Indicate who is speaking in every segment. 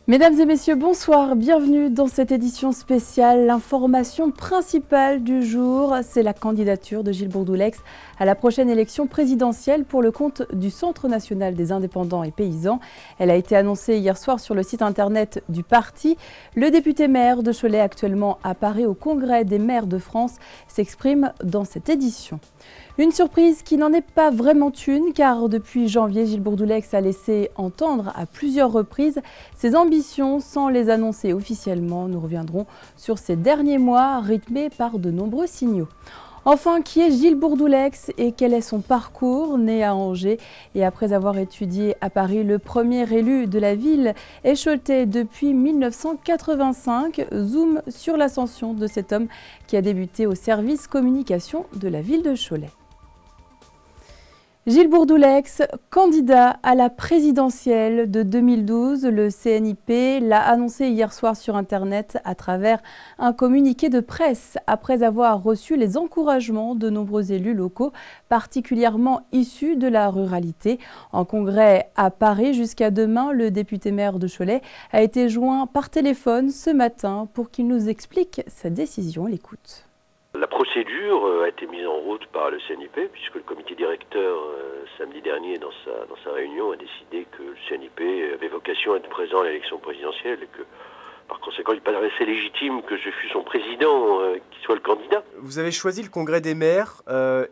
Speaker 1: Mesdames et messieurs, bonsoir, bienvenue dans cette édition spéciale. L'information principale du jour, c'est la candidature de Gilles Bourdoulex à la prochaine élection présidentielle pour le compte du Centre national des indépendants et paysans. Elle a été annoncée hier soir sur le site internet du parti. Le député maire de Cholet, actuellement à Paris au Congrès des maires de France, s'exprime dans cette édition. Une surprise qui n'en est pas vraiment une, car depuis janvier, Gilles Bourdoulex a laissé entendre à plusieurs reprises ses ambitions sans les annoncer officiellement. Nous reviendrons sur ces derniers mois rythmés par de nombreux signaux. Enfin, qui est Gilles Bourdoulex et quel est son parcours? Né à Angers et après avoir étudié à Paris, le premier élu de la ville est choletais depuis 1985. Zoom sur l'ascension de cet homme qui a débuté au service communication de la ville de Cholet. Gilles Bourdoulex, candidat à la présidentielle de 2012, le CNIP l'a annoncé hier soir sur Internet à travers un communiqué de presse après avoir reçu les encouragements de nombreux élus locaux, particulièrement issus de la ruralité. En congrès à Paris jusqu'à demain, le député maire de Cholet a été joint par téléphone ce matin pour qu'il nous explique sa décision. L'écoute.
Speaker 2: La procédure a été mise en route par le CNIP puisque le comité directeur samedi dernier dans sa réunion a décidé que le CNIP avait vocation à être présent à l'élection présidentielle et que par conséquent il paraissait légitime que je fût son président, qu'il soit le candidat.
Speaker 3: Vous avez choisi le congrès des maires.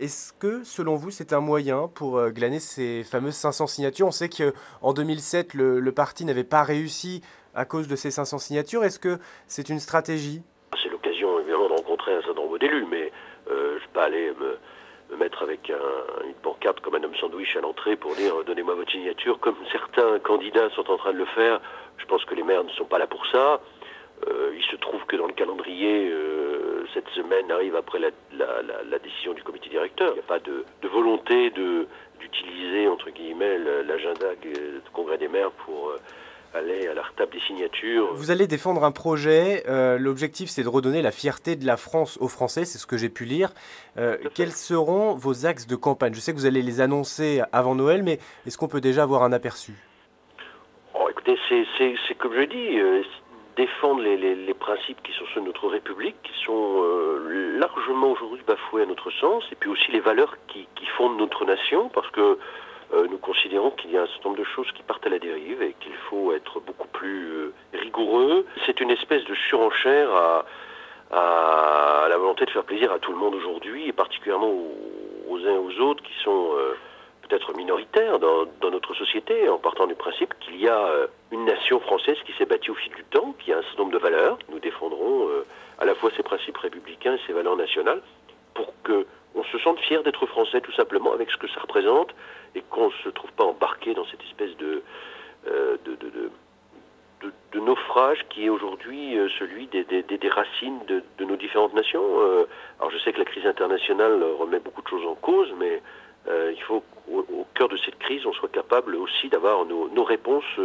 Speaker 3: Est-ce que selon vous c'est un moyen pour glaner ces fameuses 500 signatures? On sait qu'en 2007 le parti n'avait pas réussi à cause de ces 500 signatures. Est-ce que c'est une stratégie?
Speaker 2: C'est l'occasion évidemment de rencontrer un certain nombre d'élus, mais je ne vais pas aller me mettre avec une pancarte comme un homme sandwich à l'entrée pour dire donnez-moi votre signature, comme certains candidats sont en train de le faire. Je pense que les maires ne sont pas là pour ça. Il se trouve que dans le calendrier, cette semaine arrive après la décision du comité directeur. Il n'y a pas de volonté d'utiliser entre guillemets l'agenda du congrès des maires pour aller à la table des signatures.
Speaker 3: Vous allez défendre un projet, l'objectif c'est de redonner la fierté de la France aux Français, c'est ce que j'ai pu lire. Quels seront vos axes de campagne? Je sais que vous allez les annoncer avant Noël, mais est-ce qu'on peut déjà avoir un aperçu?
Speaker 2: Écoutez, c'est comme je dis, défendre les principes qui sont ceux de notre République, qui sont largement aujourd'hui bafoués à notre sens, et puis aussi les valeurs qui fondent notre nation, parce que nous considérons qu'il y a un certain nombre de choses qui partent à la dérive et qu'il faut être beaucoup plus rigoureux. C'est une espèce de surenchère à la volonté de faire plaisir à tout le monde aujourd'hui, et particulièrement aux uns et aux autres qui sont peut-être minoritaires dans notre société, en partant du principe qu'il y a une nation française qui s'est bâtie au fil du temps, qui a un certain nombre de valeurs. Nous défendrons à la fois ses principes républicains et ses valeurs nationales pour qu'on se sente fier d'être français tout simplement avec ce que ça représente et qu'on ne se trouve pas embarqué dans cette espèce de naufrage qui est aujourd'hui celui des racines de nos différentes nations. Alors je sais que la crise internationale remet beaucoup de choses en cause, mais il faut qu'au cœur de cette crise, on soit capable aussi d'avoir nos réponses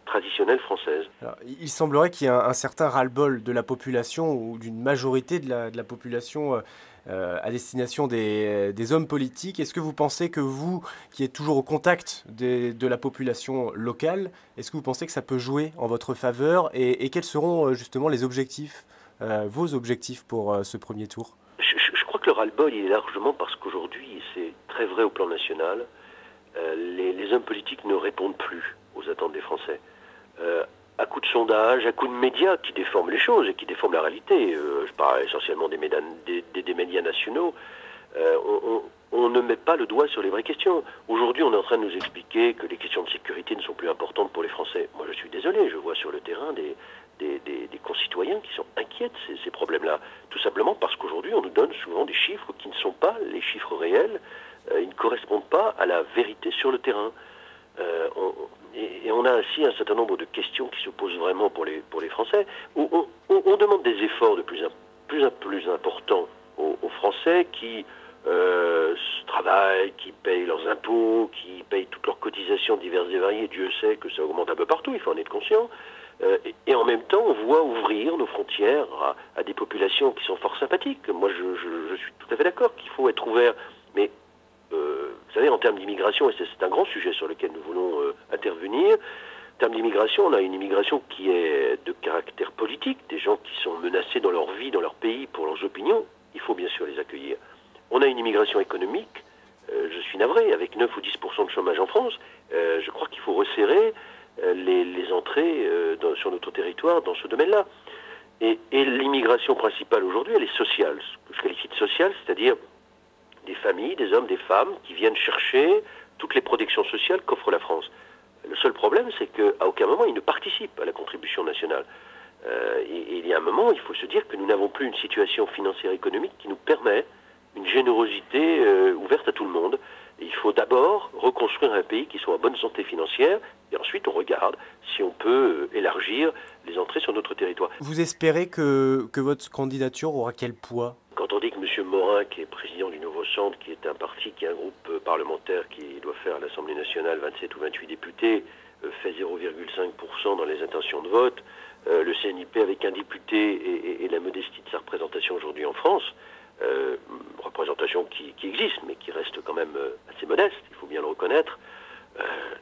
Speaker 2: traditionnelle française.
Speaker 3: Alors, il semblerait qu'il y ait un certain ras-le-bol de la population ou d'une majorité de la population à destination des hommes politiques. Est-ce que vous pensez que vous, qui êtes toujours au contact de la population locale, est-ce que vous pensez que ça peut jouer en votre faveur et quels seront justement les objectifs, vos objectifs pour ce premier tour?
Speaker 2: Je crois que le ras-le-bol il est largement parce qu'aujourd'hui, c'est très vrai au plan national, les hommes politiques ne répondent plus aux attentes des Français. À coup de sondage, à coup de médias qui déforment les choses et qui déforment la réalité. Je parle essentiellement des médias nationaux. On ne met pas le doigt sur les vraies questions. Aujourd'hui, on est en train de nous expliquer que les questions de sécurité ne sont plus importantes pour les Français. Moi, je suis désolé, je vois sur le terrain des concitoyens qui sont inquiets de ces problèmes-là. Tout simplement parce qu'aujourd'hui, on nous donne souvent des chiffres qui ne sont pas les chiffres réels. Ils ne correspondent pas à la vérité sur le terrain. Et on a ainsi un certain nombre de questions qui se posent vraiment pour les Français. On demande des efforts de plus importants aux Français qui travaillent, qui payent leurs impôts, qui payent toutes leurs cotisations diverses et variées. Dieu sait que ça augmente un peu partout, il faut en être conscient. Et en même temps, on voit ouvrir nos frontières à des populations qui sont fort sympathiques. Moi, je suis tout à fait d'accord qu'il faut être ouvert. Mais vous savez, en termes d'immigration, et c'est un grand sujet sur lequel nous voulons intervenir, En termes d'immigration, on a une immigration qui est de caractère politique, des gens qui sont menacés dans leur vie, dans leur pays, pour leurs opinions. Il faut bien sûr les accueillir. On a une immigration économique, je suis navré, avec 9 ou 10% de chômage en France. Je crois qu'il faut resserrer les entrées sur notre territoire dans ce domaine-là. Et l'immigration principale aujourd'hui, elle est sociale. Ce que je qualifie de sociale, c'est-à-dire des familles, des hommes, des femmes qui viennent chercher toutes les protections sociales qu'offre la France. Le seul problème, c'est qu'à aucun moment, ils ne participent à la contribution nationale. Et il y a un moment, il faut se dire que nous n'avons plus une situation financière économique qui nous permet une générosité ouverte à tout le monde. Et il faut d'abord reconstruire un pays qui soit en bonne santé financière, et ensuite on regarde si on peut élargir les entrées sur notre territoire.
Speaker 3: Vous espérez que votre candidature aura quel poids ?
Speaker 2: Quand on dit que M. Morin, qui est président du Nouveau Centre, qui est un parti, qui est un groupe parlementaire qui doit faire à l'Assemblée nationale 27 ou 28 députés, fait 0,5% dans les intentions de vote, le CNIP avec un député et la modestie de sa représentation aujourd'hui en France, représentation qui existe, mais qui reste quand même assez modeste, il faut bien le reconnaître.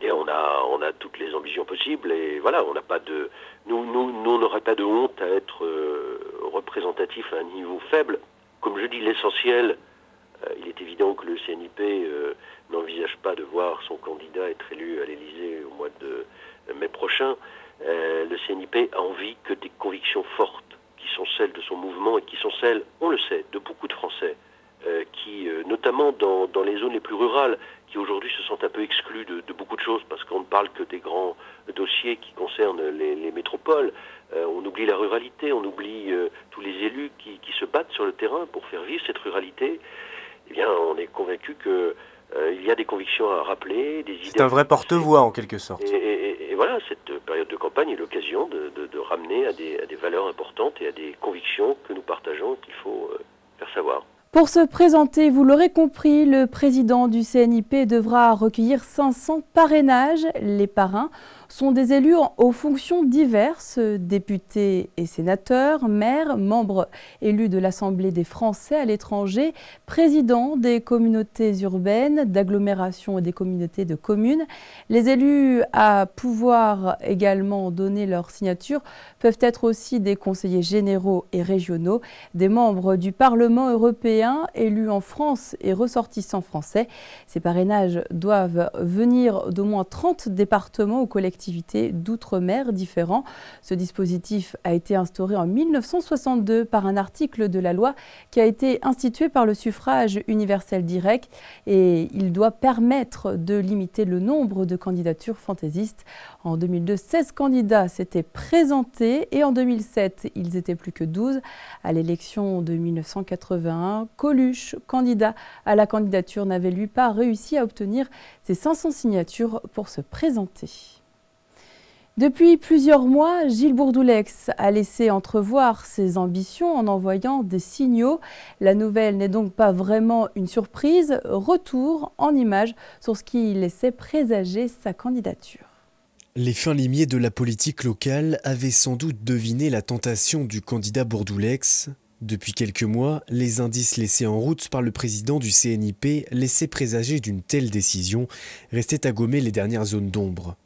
Speaker 2: Et on a toutes les ambitions possibles, et voilà, on n'a pas de, nous n'aurait pas de honte à être représentatif à un niveau faible. Comme je dis, l'essentiel, il est évident que le CNIP n'envisage pas de voir son candidat être élu à l'Élysée au mois de mai prochain. Le CNIP a envie que des convictions fortes, qui sont celles de son mouvement et qui sont celles, on le sait, de beaucoup de Français, qui, notamment dans les zones les plus rurales, qui aujourd'hui se sentent un peu exclus de beaucoup de choses, parce qu'on ne parle que des grands dossiers qui concernent les métropoles. On oublie la ruralité, on oublie tous les élus qui se battent sur le terrain pour faire vivre cette ruralité. Eh bien, on est convaincu qu'il y a des convictions à rappeler, des idées.
Speaker 3: C'est un vrai porte-voix en quelque sorte.
Speaker 2: Et voilà, cette période de campagne est l'occasion de ramener à des valeurs importantes et à des convictions que nous partageons, qu'il faut faire savoir.
Speaker 1: Pour se présenter, vous l'aurez compris, le président du CNIP devra recueillir 500 parrainages. Les parrains sont des élus aux fonctions diverses, députés et sénateurs, maires, membres élus de l'Assemblée des Français à l'étranger, présidents des communautés urbaines, d'agglomérations et des communautés de communes. Les élus à pouvoir également donner leur signature peuvent être aussi des conseillers généraux et régionaux, des membres du Parlement européen, élus en France et ressortissants français. Ces parrainages doivent venir d'au moins 30 départements ou collectivités d'outre-mer différents. Ce dispositif a été instauré en 1962 par un article de la loi qui a été institué par le suffrage universel direct, et il doit permettre de limiter le nombre de candidatures fantaisistes. En 2002, 16 candidats s'étaient présentés et en 2007, ils étaient plus que 12. À l'élection de 1981, Coluche, candidat à la candidature, n'avait lui pas réussi à obtenir ses 500 signatures pour se présenter. Depuis plusieurs mois, Gilles Bourdoulex a laissé entrevoir ses ambitions en envoyant des signaux. La nouvelle n'est donc pas vraiment une surprise. Retour en images sur ce qui laissait présager sa candidature.
Speaker 4: Les fins limiers de la politique locale avaient sans doute deviné la tentation du candidat Bourdoulex. Depuis quelques mois, les indices laissés en route par le président du CNIP laissaient présager d'une telle décision, restait à gommer les dernières zones d'ombre.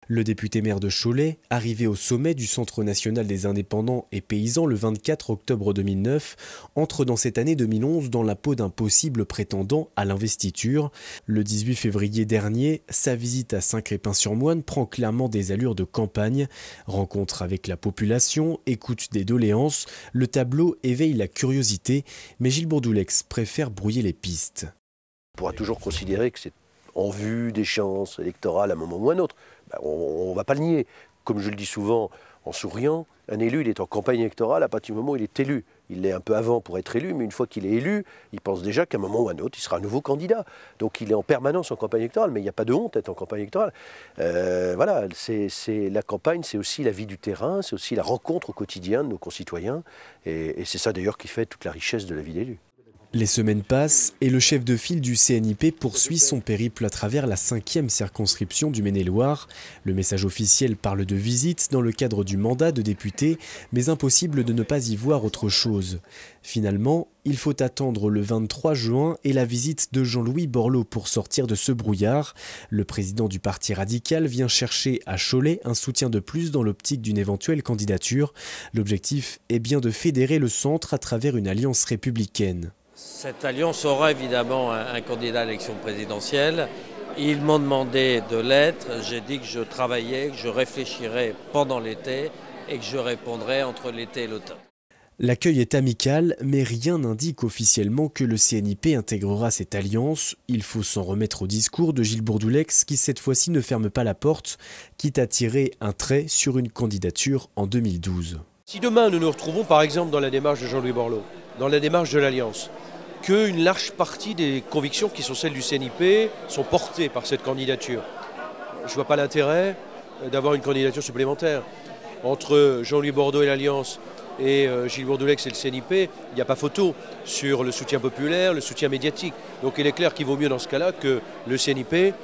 Speaker 4: Le député maire de Cholet, arrivé au sommet du Centre national des indépendants et paysans le 24 octobre 2009, entre dans cette année 2011 dans la peau d'un possible prétendant à l'investiture. Le 18 février dernier, sa visite à Saint-Crépin-sur-Moine prend clairement des allures de campagne. Rencontre avec la population, écoute des doléances, le tableau éveille la curiosité, mais Gilles Bourdoulex préfère brouiller les pistes.
Speaker 5: On pourra toujours considérer que c'est en vue d'échéances électorales à un moment ou à un autre. On ne va pas le nier. Comme je le dis souvent en souriant, un élu, il est en campagne électorale à partir du moment où il est élu. Il l'est un peu avant pour être élu, mais une fois qu'il est élu, il pense déjà qu'à un moment ou à un autre, il sera un nouveau candidat. Donc il est en permanence en campagne électorale, mais il n'y a pas de honte d'être en campagne électorale. Voilà, la campagne, c'est aussi la vie du terrain, c'est aussi la rencontre au quotidien de nos concitoyens. Et c'est ça d'ailleurs qui fait toute la richesse de la vie d'élu.
Speaker 4: Les semaines passent et le chef de file du CNIP poursuit son périple à travers la 5e circonscription du Maine-et-Loire. Le message officiel parle de visite dans le cadre du mandat de député, mais impossible de ne pas y voir autre chose. Finalement, il faut attendre le 23 juin et la visite de Jean-Louis Borloo pour sortir de ce brouillard. Le président du Parti radical vient chercher à Cholet un soutien de plus dans l'optique d'une éventuelle candidature. L'objectif est bien de fédérer le centre à travers une alliance républicaine.
Speaker 6: Cette alliance aura évidemment un candidat à l'élection présidentielle. Ils m'ont demandé de l'être. J'ai dit que je travaillais, que je réfléchirais pendant l'été et que je répondrais entre l'été et l'automne.
Speaker 4: L'accueil est amical, mais rien n'indique officiellement que le CNIP intégrera cette alliance. Il faut s'en remettre au discours de Gilles Bourdoulex qui cette fois-ci ne ferme pas la porte, quitte à tirer un trait sur une candidature en 2012.
Speaker 5: Si demain nous nous retrouvons par exemple dans la démarche de Jean-Louis Borloo, dans la démarche de l'Alliance, qu'une large partie des convictions qui sont celles du CNIP sont portées par cette candidature, je ne vois pas l'intérêt d'avoir une candidature supplémentaire. Entre Jean-Louis Borloo et l'Alliance et Gilles Bourdoulex et le CNIP, il n'y a pas photo sur le soutien populaire, le soutien médiatique. Donc il est clair qu'il vaut mieux dans ce cas-là que le CNIP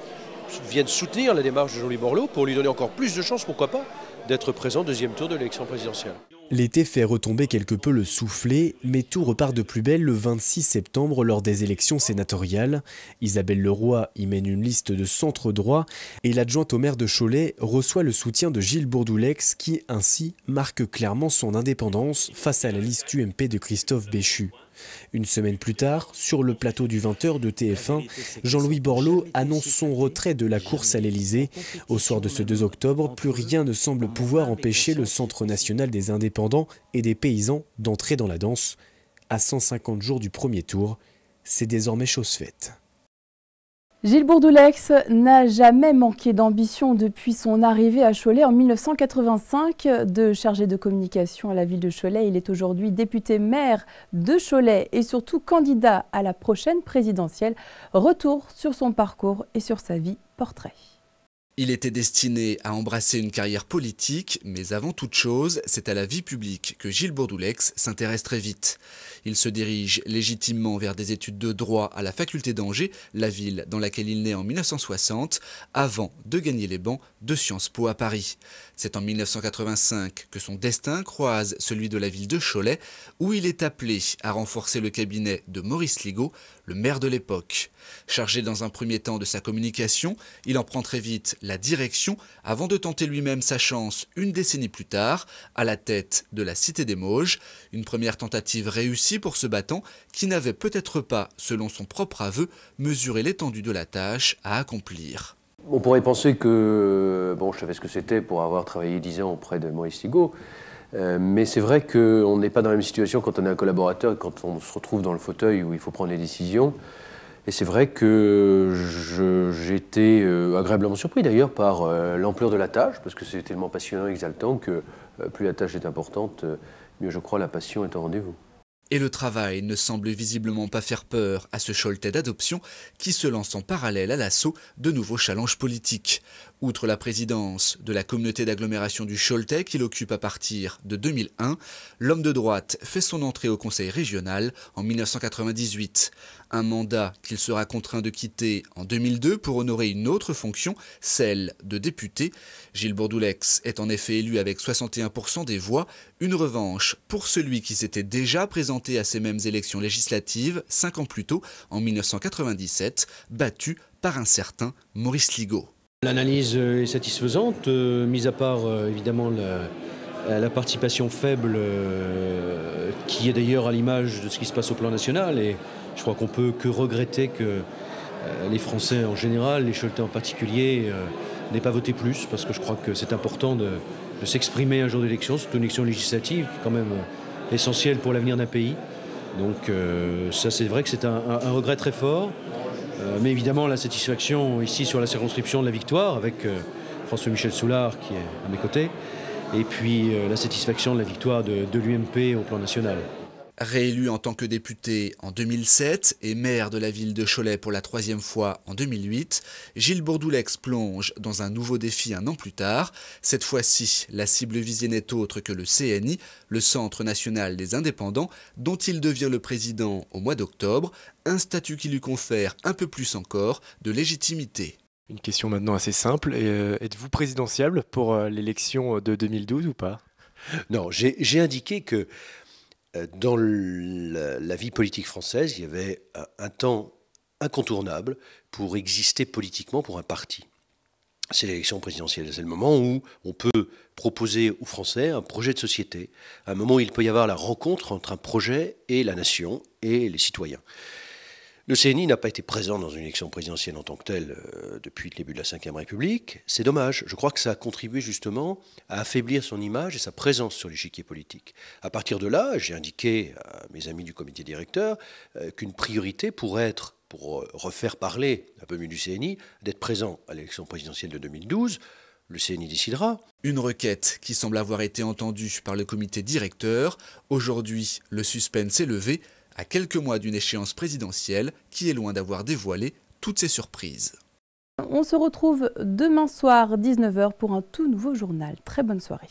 Speaker 5: vienne soutenir la démarche de Jean-Louis Borloo pour lui donner encore plus de chances, pourquoi pas, d'être présent au deuxième tour de l'élection présidentielle.
Speaker 4: L'été fait retomber quelque peu le soufflet, mais tout repart de plus belle le 26 septembre lors des élections sénatoriales. Isabelle Leroy y mène une liste de centre droit et l'adjointe au maire de Cholet reçoit le soutien de Gilles Bourdoulex qui, ainsi, marque clairement son indépendance face à la liste UMP de Christophe Béchu. Une semaine plus tard, sur le plateau du 20h de TF1, Jean-Louis Borloo annonce son retrait de la course à l'Elysée. Au soir de ce 2 octobre, plus rien ne semble pouvoir empêcher le Centre national des indépendants et des paysans d'entrer dans la danse. À 150 jours du premier tour, c'est désormais chose faite.
Speaker 1: Gilles Bourdoulex n'a jamais manqué d'ambition depuis son arrivée à Cholet en 1985. De chargé de communication à la ville de Cholet, il est aujourd'hui député maire de Cholet et surtout candidat à la prochaine présidentielle. Retour sur son parcours et sur sa vie, portrait.
Speaker 7: Il était destiné à embrasser une carrière politique, mais avant toute chose, c'est à la vie publique que Gilles Bourdoulex s'intéresse très vite. Il se dirige légitimement vers des études de droit à la faculté d'Angers, la ville dans laquelle il naît en 1960, avant de gagner les bancs de Sciences Po à Paris. C'est en 1985 que son destin croise celui de la ville de Cholet, où il est appelé à renforcer le cabinet de Maurice Ligaud, le maire de l'époque. Chargé dans un premier temps de sa communication, il en prend très vite la direction avant de tenter lui-même sa chance une décennie plus tard à la tête de la Cité des Mauges, une première tentative réussie pour ce battant qui n'avait peut-être pas, selon son propre aveu, mesuré l'étendue de la tâche à accomplir.
Speaker 5: On pourrait penser que je savais ce que c'était pour avoir travaillé 10 ans auprès de Maurice Ligaud, mais c'est vrai qu'on n'est pas dans la même situation quand on est un collaborateur et quand on se retrouve dans le fauteuil où il faut prendre les décisions. Et c'est vrai que j'ai été agréablement surpris d'ailleurs par l'ampleur de la tâche, parce que c'est tellement passionnant et exaltant que plus la tâche est importante, mieux je crois la passion est au rendez-vous.
Speaker 7: Et le travail ne semble visiblement pas faire peur à ce Choletais d'adoption qui se lance en parallèle à l'assaut de nouveaux challenges politiques. Outre la présidence de la communauté d'agglomération du Choletais qu'il occupe à partir de 2001, l'homme de droite fait son entrée au conseil régional en 1998. Un mandat qu'il sera contraint de quitter en 2002 pour honorer une autre fonction, celle de député. Gilles Bourdoulex est en effet élu avec 61% des voix, une revanche pour celui qui s'était déjà présenté à ces mêmes élections législatives 5 ans plus tôt, en 1997, battu par un certain Maurice Ligaud.
Speaker 8: L'analyse est satisfaisante, mis à part évidemment la participation faible qui est d'ailleurs à l'image de ce qui se passe au plan national. Et je crois qu'on peut que regretter que les Français en général, les Choletais en particulier, n'aient pas voté plus, parce que je crois que c'est important de s'exprimer un jour d'élection, c'est une élection législative qui est quand même essentielle pour l'avenir d'un pays. Donc ça c'est vrai que c'est un regret très fort. Mais évidemment, la satisfaction ici sur la circonscription de la victoire, avec François-Michel Soulard qui est à mes côtés, et puis la satisfaction de la victoire de l'UMP au plan national.
Speaker 7: Réélu en tant que député en 2007 et maire de la ville de Cholet pour la 3e fois en 2008, Gilles Bourdoulex plonge dans un nouveau défi un an plus tard. Cette fois-ci, la cible visée n'est autre que le CNI, le Centre national des indépendants, dont il devient le président au mois d'octobre, un statut qui lui confère un peu plus encore de légitimité.
Speaker 3: Une question maintenant assez simple, êtes-vous présidentiable pour l'élection de 2012 ou pas?
Speaker 5: Non, j'ai indiqué que dans la vie politique française, il y avait un temps incontournable pour exister politiquement pour un parti. C'est l'élection présidentielle. C'est le moment où on peut proposer aux Français un projet de société, un moment où il peut y avoir la rencontre entre un projet et la nation et les citoyens. Le CNI n'a pas été présent dans une élection présidentielle en tant que telle depuis le début de la Ve République. C'est dommage. Je crois que ça a contribué justement à affaiblir son image et sa présence sur l'échiquier politique. À partir de là, j'ai indiqué à mes amis du comité directeur qu'une priorité pourrait être, pour refaire parler un peu mieux du CNI, d'être présent à l'élection présidentielle de 2012. Le CNI décidera.
Speaker 7: Une requête qui semble avoir été entendue par le comité directeur. Aujourd'hui, le suspense est levé, à quelques mois d'une échéance présidentielle qui est loin d'avoir dévoilé toutes ses surprises.
Speaker 1: On se retrouve demain soir 19h pour un tout nouveau journal. Très bonne soirée.